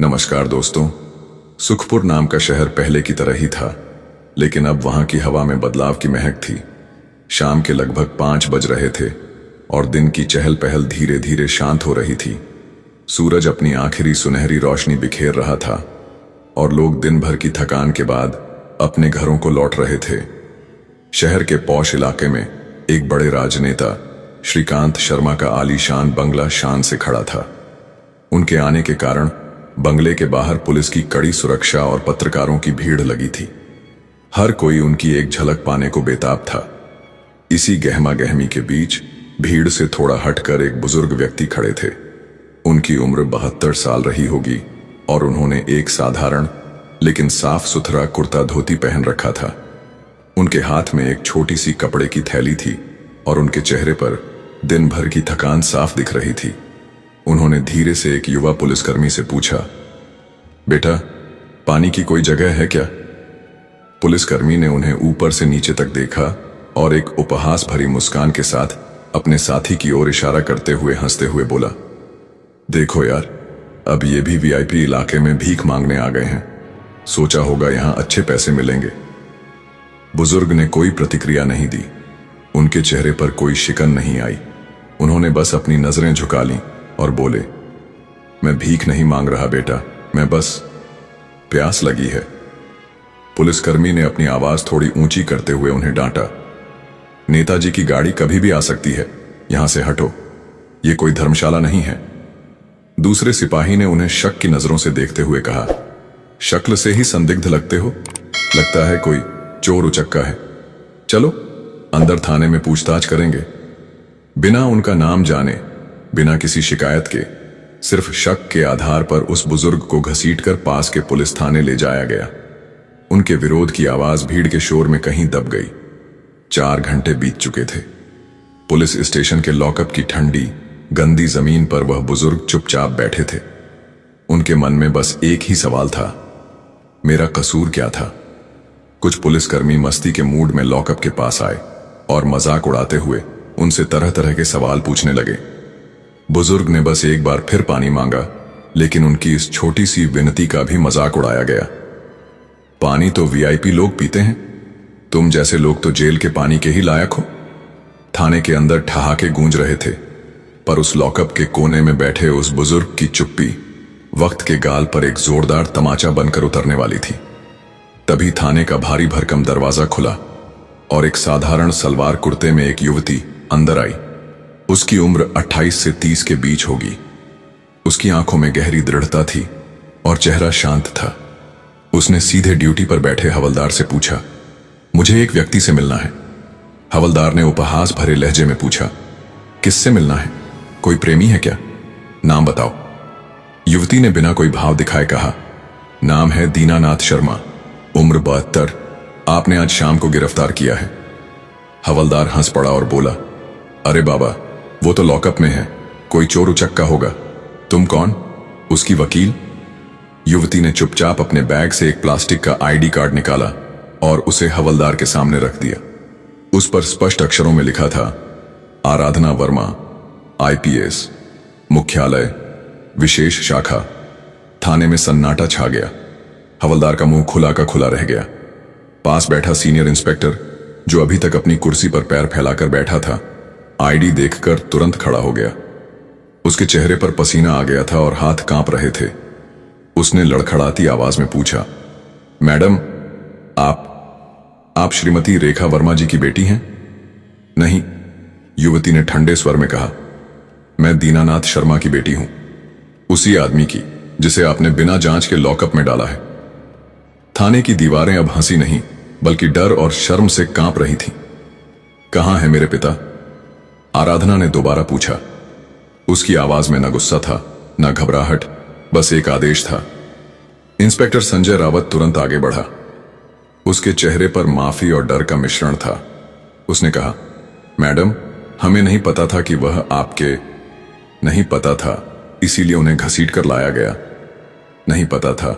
नमस्कार दोस्तों। सुखपुर नाम का शहर पहले की तरह ही था, लेकिन अब वहां की हवा में बदलाव की महक थी। शाम के लगभग 5 बज रहे थे और दिन की चहल पहल धीरे धीरे शांत हो रही थी। सूरज अपनी आखिरी सुनहरी रोशनी बिखेर रहा था और लोग दिन भर की थकान के बाद अपने घरों को लौट रहे थे। शहर के पौष इलाके में एक बड़े राजनेता श्रीकांत शर्मा का आलीशान बंगला शान से खड़ा था। उनके आने के कारण बंगले के बाहर पुलिस की कड़ी सुरक्षा और पत्रकारों की भीड़ लगी थी। हर कोई उनकी एक झलक पाने को बेताब था। इसी गहमा गहमी के बीच भीड़ से थोड़ा हटकर एक बुजुर्ग व्यक्ति खड़े थे। उनकी उम्र 72 साल रही होगी और उन्होंने एक साधारण लेकिन साफ सुथरा कुर्ता धोती पहन रखा था। उनके हाथ में एक छोटी सी कपड़े की थैली थी और उनके चेहरे पर दिन भर की थकान साफ दिख रही थी। उन्होंने धीरे से एक युवा पुलिसकर्मी से पूछा, बेटा, पानी की कोई जगह है क्या? पुलिसकर्मी ने उन्हें ऊपर से नीचे तक देखा और एक उपहास भरी मुस्कान के साथ अपने साथी की ओर इशारा करते हुए हंसते हुए बोला, देखो यार, अब ये भी वीआईपी इलाके में भीख मांगने आ गए हैं। सोचा होगा यहां अच्छे पैसे मिलेंगे। बुजुर्ग ने कोई प्रतिक्रिया नहीं दी। उनके चेहरे पर कोई शिकन नहीं आई। उन्होंने बस अपनी नजरें झुका लीं और बोले, मैं भीख नहीं मांग रहा बेटा, मैं बस प्यास लगी है। पुलिसकर्मी ने अपनी आवाज थोड़ी ऊंची करते हुए उन्हें डांटा, नेताजी की गाड़ी कभी भी आ सकती है, यहां से हटो, ये कोई धर्मशाला नहीं है। दूसरे सिपाही ने उन्हें शक की नजरों से देखते हुए कहा, शक्ल से ही संदिग्ध लगते हो, लगता है कोई चोर उचक्का है। चलो अंदर थाने में पूछताछ करेंगे। बिना उनका नाम जाने, बिना किसी शिकायत के, सिर्फ शक के आधार पर उस बुजुर्ग को घसीटकर पास के पुलिस थाने ले जाया गया। उनके विरोध की आवाज भीड़ के शोर में कहीं दब गई। 4 घंटे बीत चुके थे। पुलिस स्टेशन के लॉकअप की ठंडी गंदी जमीन पर वह बुजुर्ग चुपचाप बैठे थे। उनके मन में बस एक ही सवाल था, मेरा कसूर क्या था? कुछ पुलिसकर्मी मस्ती के मूड में लॉकअप के पास आए और मजाक उड़ाते हुए उनसे तरह तरह के सवाल पूछने लगे। बुजुर्ग ने बस एक बार फिर पानी मांगा, लेकिन उनकी इस छोटी सी विनती का भी मजाक उड़ाया गया। पानी तो वीआईपी लोग पीते हैं, तुम जैसे लोग तो जेल के पानी के ही लायक हो। थाने के अंदर ठहाके गूंज रहे थे, पर उस लॉकअप के कोने में बैठे उस बुजुर्ग की चुप्पी वक्त के गाल पर एक जोरदार तमाचा बनकर उतरने वाली थी। तभी थाने का भारी भरकम दरवाजा खुला और एक साधारण सलवार कुर्ते में एक युवती अंदर आई। उसकी उम्र 28 से 30 के बीच होगी। उसकी आंखों में गहरी दृढ़ता थी और चेहरा शांत था। उसने सीधे ड्यूटी पर बैठे हवलदार से पूछा, मुझे एक व्यक्ति से मिलना है। हवलदार ने उपहास भरे लहजे में पूछा, किससे मिलना है? कोई प्रेमी है क्या? नाम बताओ। युवती ने बिना कोई भाव दिखाए कहा, नाम है दीनानाथ शर्मा, उम्र 72, आपने आज शाम को गिरफ्तार किया है। हवलदार हंस पड़ा और बोला, अरे बाबा, वो तो लॉकअप में है, कोई चोर उचक्का होगा। तुम कौन? उसकी वकील। युवती ने चुपचाप अपने बैग से एक प्लास्टिक का आईडी कार्ड निकाला और उसे हवलदार के सामने रख दिया। उस पर स्पष्ट अक्षरों में लिखा था, आराधना वर्मा, आईपीएस, मुख्यालय विशेष शाखा। थाने में सन्नाटा छा गया। हवलदार का मुंह खुला का खुला रह गया। पास बैठा सीनियर इंस्पेक्टर, जो अभी तक अपनी कुर्सी पर पैर फैलाकर बैठा था, आईडी देखकर तुरंत खड़ा हो गया। उसके चेहरे पर पसीना आ गया था और हाथ कांप रहे थे। उसने लड़खड़ाती आवाज में पूछा, मैडम, आप श्रीमती रेखा वर्मा जी की बेटी हैं? नहीं, युवती ने ठंडे स्वर में कहा, मैं दीनानाथ शर्मा की बेटी हूं, उसी आदमी की जिसे आपने बिना जांच के लॉकअप में डाला है। थाने की दीवारें अब हंसी नहीं बल्कि डर और शर्म से कांप रही थीं। कहां है मेरे पिता? आराधना ने दोबारा पूछा। उसकी आवाज में न गुस्सा था, न घबराहट, बस एक आदेश था। इंस्पेक्टर संजय रावत तुरंत आगे बढ़ा। उसके चेहरे पर माफी और डर का मिश्रण था। उसने कहा, मैडम, हमें नहीं पता था कि वह आपके। नहीं पता था, इसीलिए उन्हें घसीट कर लाया गया। नहीं पता था,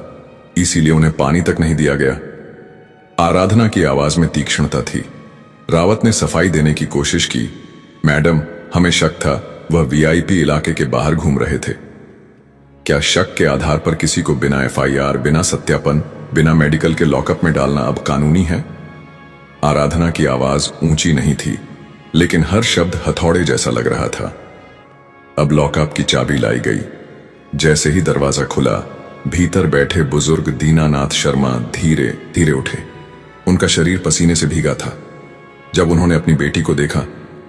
इसीलिए उन्हें पानी तक नहीं दिया गया। आराधना की आवाज में तीक्ष्णता थी। रावत ने सफाई देने की कोशिश की, मैडम, हमें शक था वह वीआईपी इलाके के बाहर घूम रहे थे। क्या शक के आधार पर किसी को बिना एफआईआर, बिना सत्यापन, बिना मेडिकल के लॉकअप में डालना अब कानूनी है? आराधना की आवाज ऊंची नहीं थी, लेकिन हर शब्द हथौड़े जैसा लग रहा था। अब लॉकअप की चाबी लाई गई। जैसे ही दरवाजा खुला, भीतर बैठे बुजुर्ग दीनानाथ शर्मा धीरे धीरे उठे। उनका शरीर पसीने से भीगा था। जब उन्होंने अपनी बेटी को देखा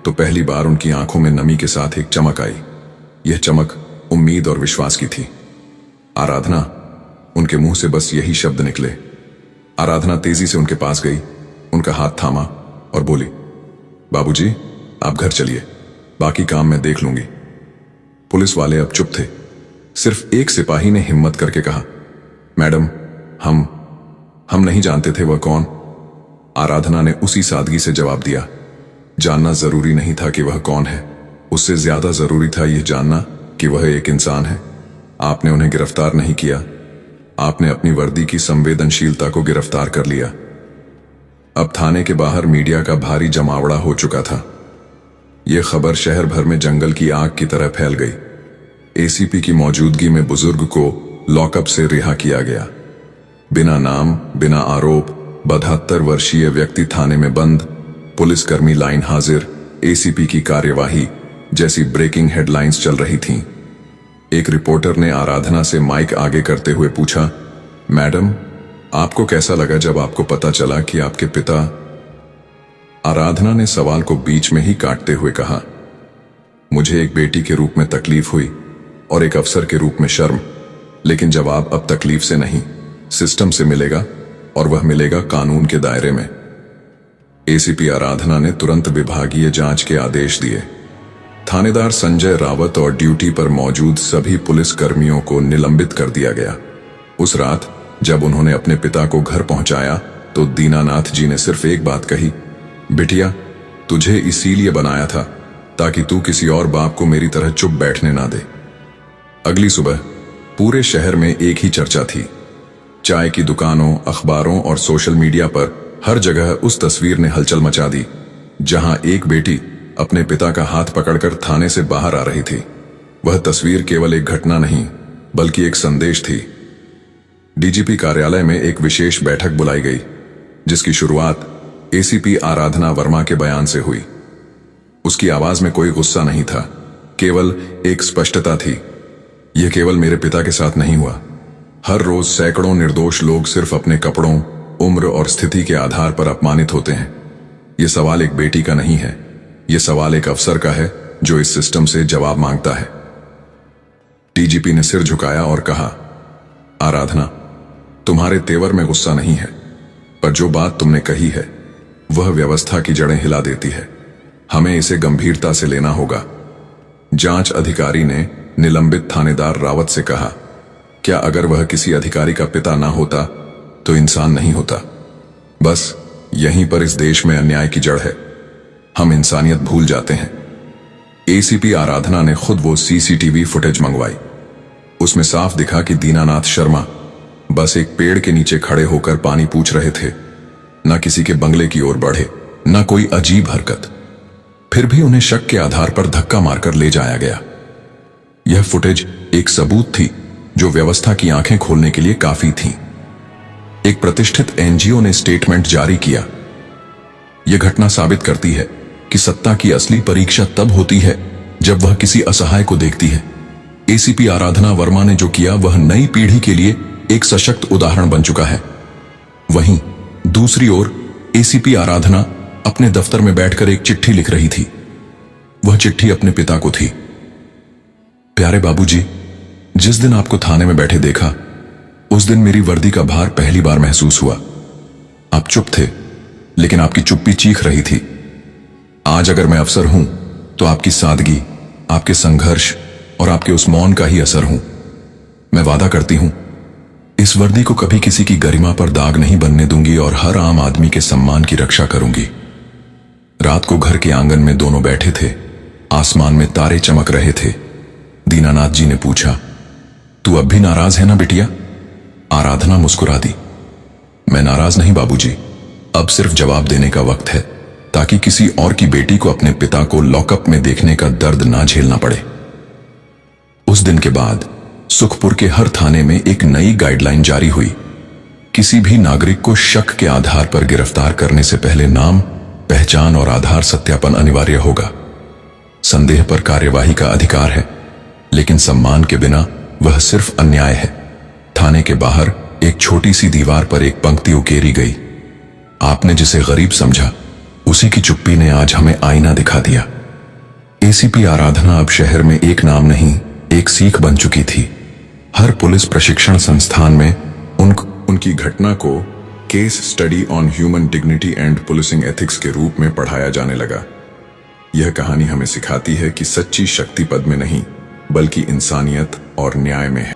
तो पहली बार उनकी आंखों में नमी के साथ एक चमक आई। यह चमक उम्मीद और विश्वास की थी। आराधना। उनके मुंह से बस यही शब्द निकले। आराधना तेजी से उनके पास गई, उनका हाथ थामा और बोली, बाबूजी, आप घर चलिए, बाकी काम मैं देख लूंगी। पुलिस वाले अब चुप थे। सिर्फ एक सिपाही ने हिम्मत करके कहा, मैडम, हम नहीं जानते थे वह कौन। आराधना ने उसी सादगी से जवाब दिया, जानना जरूरी नहीं था कि वह कौन है, उससे ज्यादा जरूरी था यह जानना कि वह एक इंसान है। आपने उन्हें गिरफ्तार नहीं किया, आपने अपनी वर्दी की संवेदनशीलता को गिरफ्तार कर लिया। अब थाने के बाहर मीडिया का भारी जमावड़ा हो चुका था। यह खबर शहर भर में जंगल की आग की तरह फैल गई। एसीपी की मौजूदगी में बुजुर्ग को लॉकअप से रिहा किया गया। बिना नाम, बिना आरोप, 72 वर्षीय व्यक्ति थाने में बंद, पुलिसकर्मी लाइन हाजिर, एसीपी की कार्यवाही जैसी ब्रेकिंग हेडलाइंस चल रही थीं। एक रिपोर्टर ने आराधना से माइक आगे करते हुए पूछा, मैडम, आपको कैसा लगा जब आपको पता चला कि आपके पिता? आराधना ने सवाल को बीच में ही काटते हुए कहा, मुझे एक बेटी के रूप में तकलीफ हुई और एक अफसर के रूप में शर्म, लेकिन जवाब अब तकलीफ से नहीं, सिस्टम से मिलेगा, और वह मिलेगा कानून के दायरे में। एसीपी आराधना ने तुरंत विभागीय जांच के आदेश दिए। थानेदार संजय रावत और ड्यूटी पर मौजूद सभी पुलिस कर्मियों को निलंबित कर दिया गया। उस रात जब उन्होंने अपने पिता को घर पहुंचाया तो दीनानाथ जी ने सिर्फ एक बात कही, बिटिया, तुझे इसीलिए बनाया था ताकि तू किसी और बाप को मेरी तरह चुप बैठने ना दे। अगली सुबह पूरे शहर में एक ही चर्चा थी। चाय की दुकानों, अखबारों और सोशल मीडिया पर हर जगह उस तस्वीर ने हलचल मचा दी, जहां एक बेटी अपने पिता का हाथ पकड़कर थाने से बाहर आ रही थी। वह तस्वीर केवल एक घटना नहीं, बल्कि एक संदेश थी। डीजीपी कार्यालय में एक विशेष बैठक बुलाई गई, जिसकी शुरुआत एसीपी आराधना वर्मा के बयान से हुई। उसकी आवाज में कोई गुस्सा नहीं था, केवल एक स्पष्टता थी। यह केवल मेरे पिता के साथ नहीं हुआ। हर रोज सैकड़ों निर्दोष लोग सिर्फ अपने कपड़ों, उम्र और स्थिति के आधार पर अपमानित होते हैं। यह सवाल एक बेटी का नहीं है, यह सवाल एक अफसर का है जो इस सिस्टम से जवाब मांगता है। डीजीपी ने सिर झुकाया और कहा, आराधना, तुम्हारे तेवर में गुस्सा नहीं है, पर जो बात तुमने कही है वह व्यवस्था की जड़ें हिला देती है। हमें इसे गंभीरता से लेना होगा। जांच अधिकारी ने निलंबित थानेदार रावत से कहा, क्या अगर वह किसी अधिकारी का पिता ना होता तो इंसान नहीं होता? बस यहीं पर इस देश में अन्याय की जड़ है। हम इंसानियत भूल जाते हैं। एसीपी आराधना ने खुद वो सीसीटीवी फुटेज मंगवाई। उसमें साफ दिखा कि दीनानाथ शर्मा बस एक पेड़ के नीचे खड़े होकर पानी पूछ रहे थे, न किसी के बंगले की ओर बढ़े, न कोई अजीब हरकत। फिर भी उन्हें शक के आधार पर धक्का मारकर ले जाया गया। यह फुटेज एक सबूत थी जो व्यवस्था की आंखें खोलने के लिए काफी थी। एक प्रतिष्ठित एनजीओ ने स्टेटमेंट जारी किया। यह घटना साबित करती है कि सत्ता की असली परीक्षा तब होती है जब वह किसी असहाय को देखती है। एसीपी आराधना वर्मा ने जो किया वह नई पीढ़ी के लिए एक सशक्त उदाहरण बन चुका है। वहीं दूसरी ओर एसीपी आराधना अपने दफ्तर में बैठकर एक चिट्ठी लिख रही थी। वह चिट्ठी अपने पिता को थी। प्यारे बाबूजी, जिस दिन आपको थाने में बैठे देखा उस दिन मेरी वर्दी का भार पहली बार महसूस हुआ। आप चुप थे, लेकिन आपकी चुप्पी चीख रही थी। आज अगर मैं अफसर हूं तो आपकी सादगी, आपके संघर्ष और आपके उस मौन का ही असर हूं। मैं वादा करती हूं, इस वर्दी को कभी किसी की गरिमा पर दाग नहीं बनने दूंगी और हर आम आदमी के सम्मान की रक्षा करूंगी। रात को घर के आंगन में दोनों बैठे थे। आसमान में तारे चमक रहे थे। दीनानाथ जी ने पूछा, तू अब भी नाराज है ना बिटिया? आराधना मुस्कुरा दी, मैं नाराज नहीं बाबूजी, अब सिर्फ जवाब देने का वक्त है ताकि किसी और की बेटी को अपने पिता को लॉकअप में देखने का दर्द ना झेलना पड़े। उस दिन के बाद सुखपुर के हर थाने में एक नई गाइडलाइन जारी हुई। किसी भी नागरिक को शक के आधार पर गिरफ्तार करने से पहले नाम, पहचान और आधार सत्यापन अनिवार्य होगा। संदेह पर कार्यवाही का अधिकार है, लेकिन सम्मान के बिना वह सिर्फ अन्याय है। थाने के बाहर एक छोटी सी दीवार पर एक पंक्ति उकेरी गई, आपने जिसे गरीब समझा उसी की चुप्पी ने आज हमें आईना दिखा दिया। एसीपी आराधना अब शहर में एक नाम नहीं, एक सीख बन चुकी थी। हर पुलिस प्रशिक्षण संस्थान में उनकी घटना को case study on human dignity and policing ethics के रूप में पढ़ाया जाने लगा। यह कहानी हमें सिखाती है कि सच्ची शक्ति पद में नहीं, बल्कि इंसानियत और न्याय में है।